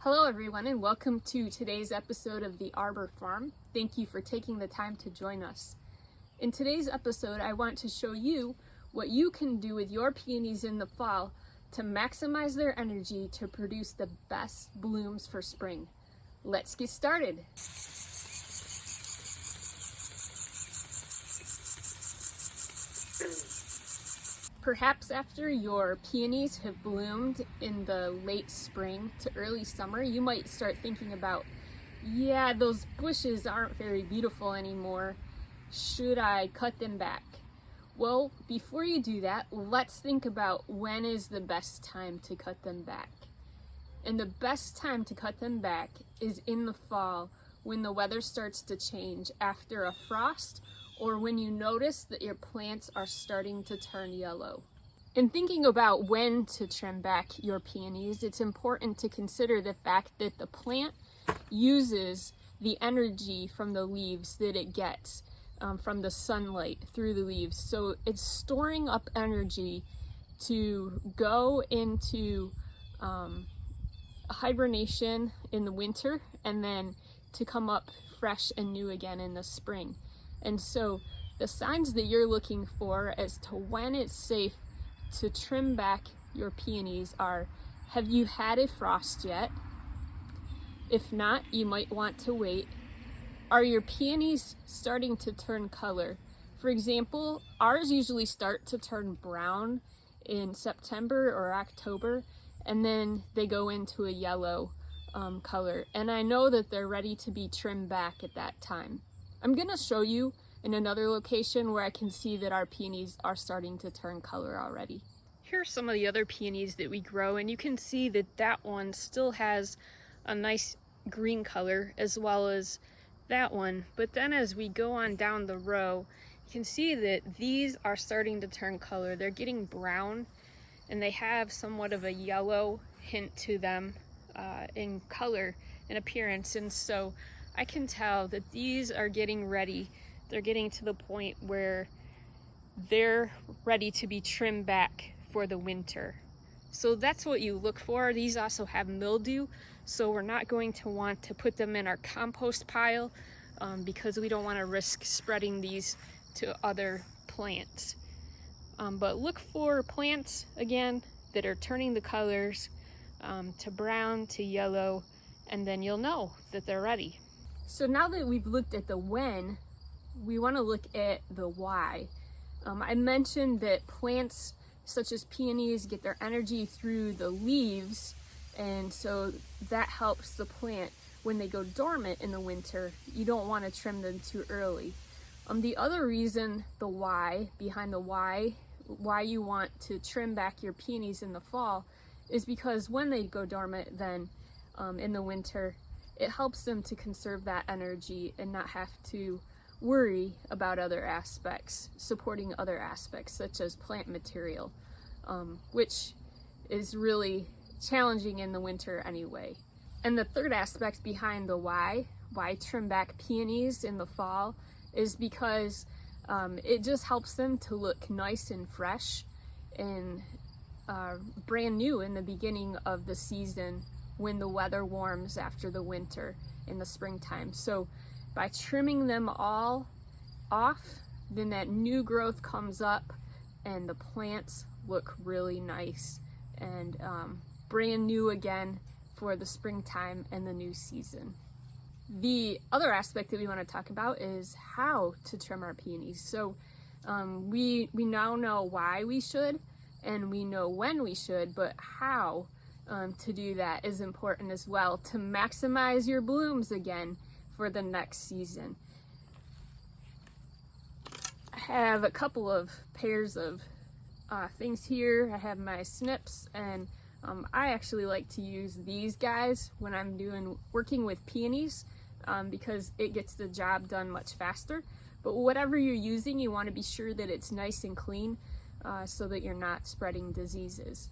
Hello everyone and welcome to today's episode of the Arbor Farm. Thank you for taking the time to join us. In today's episode, I want to show you what you can do with your peonies in the fall to maximize their energy to produce the best blooms for spring. Let's get started. Perhaps after your peonies have bloomed in the late spring to early summer, you might start thinking about, yeah, those bushes aren't very beautiful anymore. Should I cut them back? Well, before you do that, let's think about when is the best time to cut them back. And the best time to cut them back is in the fall when the weather starts to change after a frost or when you notice that your plants are starting to turn yellow. In thinking about when to trim back your peonies, it's important to consider the fact that the plant uses the energy from the leaves that it gets from the sunlight through the leaves. So it's storing up energy to go into hibernation in the winter and then to come up fresh and new again in the spring. And so the signs that you're looking for as to when it's safe to trim back your peonies are, have you had a frost yet? If not, you might want to wait. Are your peonies starting to turn color? For example, ours usually start to turn brown in September or October, and then they go into a yellow color. And I know that they're ready to be trimmed back at that time. I'm gonna show you in another location where I can see that our peonies are starting to turn color already. Here are some of the other peonies that we grow, and you can see that that one still has a nice green color as well as that one. But then as we go on down the row, you can see that these are starting to turn color. They're getting brown and they have somewhat of a yellow hint to them in color and appearance. And so I can tell that these are getting ready. They're getting to the point where they're ready to be trimmed back for the winter. So that's what you look for. These also have mildew, so we're not going to want to put them in our compost pile because we don't want to risk spreading these to other plants. But look for plants, again, that are turning the colors to brown, to yellow, and then you'll know that they're ready. So now that we've looked at the when, we want to look at the why. I mentioned that plants such as peonies get their energy through the leaves, and so that helps the plant when they go dormant in the winter. You don't want to trim them too early. The other reason, the why, behind the why you want to trim back your peonies in the fall is because when they go dormant then in the winter, it helps them to conserve that energy and not have to worry about other aspects, supporting other aspects such as plant material, which is really challenging in the winter anyway. And the third aspect behind the why trim back peonies in the fall is because it just helps them to look nice and fresh and brand new in the beginning of the season when the weather warms after the winter in the springtime. So by trimming them all off, then that new growth comes up and the plants look really nice and brand new again for the springtime and the new season. The other aspect that we want to talk about is how to trim our peonies. So we now know why we should and we know when we should, but how to do that is important as well to maximize your blooms again for the next season. I have a couple of pairs of things here. I have my snips, and I actually like to use these guys when I'm working with peonies because it gets the job done much faster. But whatever you're using, you want to be sure that it's nice and clean so that you're not spreading diseases.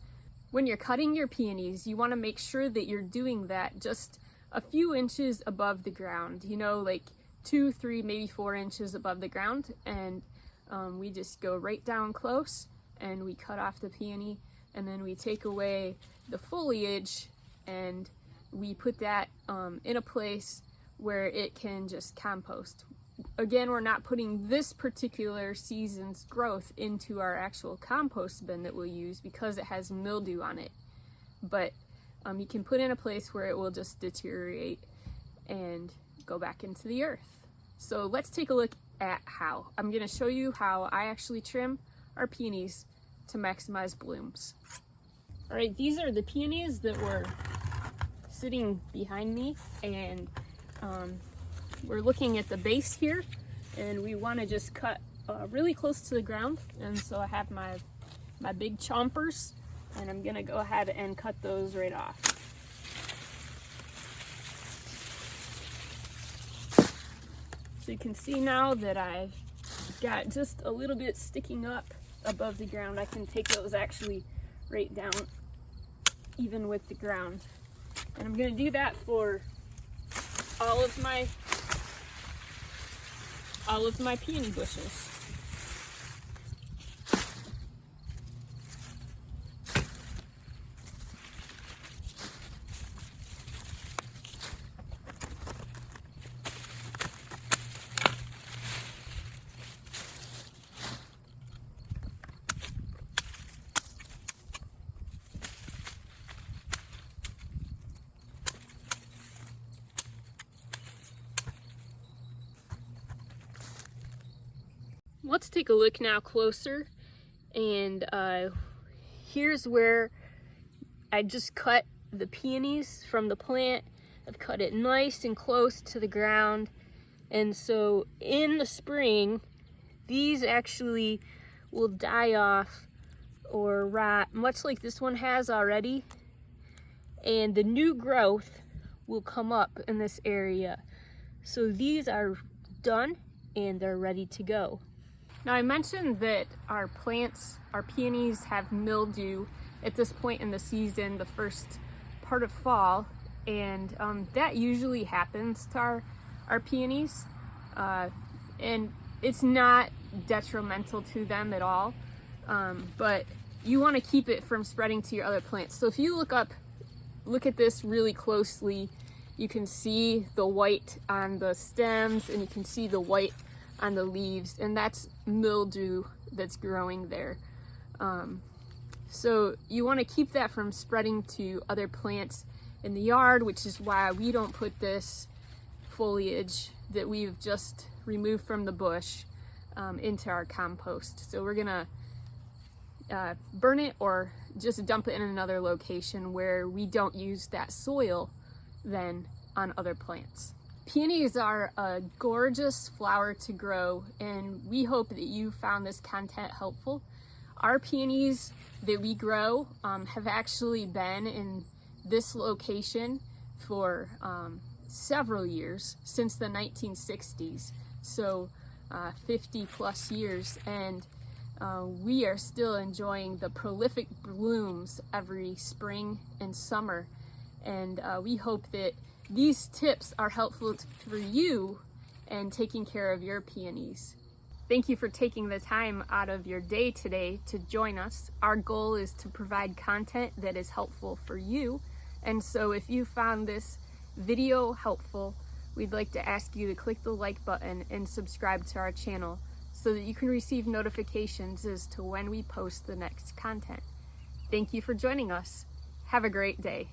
When you're cutting your peonies, you want to make sure that you're doing that just a few inches above the ground, like 2, 3, maybe 4 inches above the ground. And we just go right down close and we cut off the peony, and then we take away the foliage and we put that in a place where it can just compost. Again, we're not putting this particular season's growth into our actual compost bin that we'll use because it has mildew on it. But you can put in a place where it will just deteriorate and go back into the earth. So let's take a look at how. I'm going to show you how I actually trim our peonies to maximize blooms. All right, these are the peonies that were sitting behind me, and we're looking at the base here, and we want to just cut really close to the ground. And so I have my big chompers, and I'm gonna go ahead and cut those right off. So you can see now that I've got just a little bit sticking up above the ground. I can take those actually right down even with the ground. And I'm gonna do that for all of my peony bushes. Let's take a look now closer, and here's where I just cut the peonies from the plant. I've cut it nice and close to the ground, and so in the spring these actually will die off or rot, much like this one has already, and the new growth will come up in this area. So these are done and they're ready to go. Now, I mentioned that our plants, our peonies, have mildew at this point in the season, the first part of fall, and that usually happens to our peonies, and it's not detrimental to them at all, but you want to keep it from spreading to your other plants. So if you look at this really closely, you can see the white on the stems, and you can see the white on the leaves, and that's mildew that's growing there. So you want to keep that from spreading to other plants in the yard, which is why we don't put this foliage that we've just removed from the bush into our compost. So we're gonna burn it or just dump it in another location where we don't use that soil then on other plants. Peonies are a gorgeous flower to grow, and we hope that you found this content helpful. Our peonies that we grow have actually been in this location for several years, since the 1960s, so 50 plus years, and we are still enjoying the prolific blooms every spring and summer, and we hope that these tips are helpful for you and taking care of your peonies. Thank you for taking the time out of your day today to join us. Our goal is to provide content that is helpful for you, and so if you found this video helpful, we'd like to ask you to click the like button and subscribe to our channel so that you can receive notifications as to when we post the next content. Thank you for joining us. Have a great day.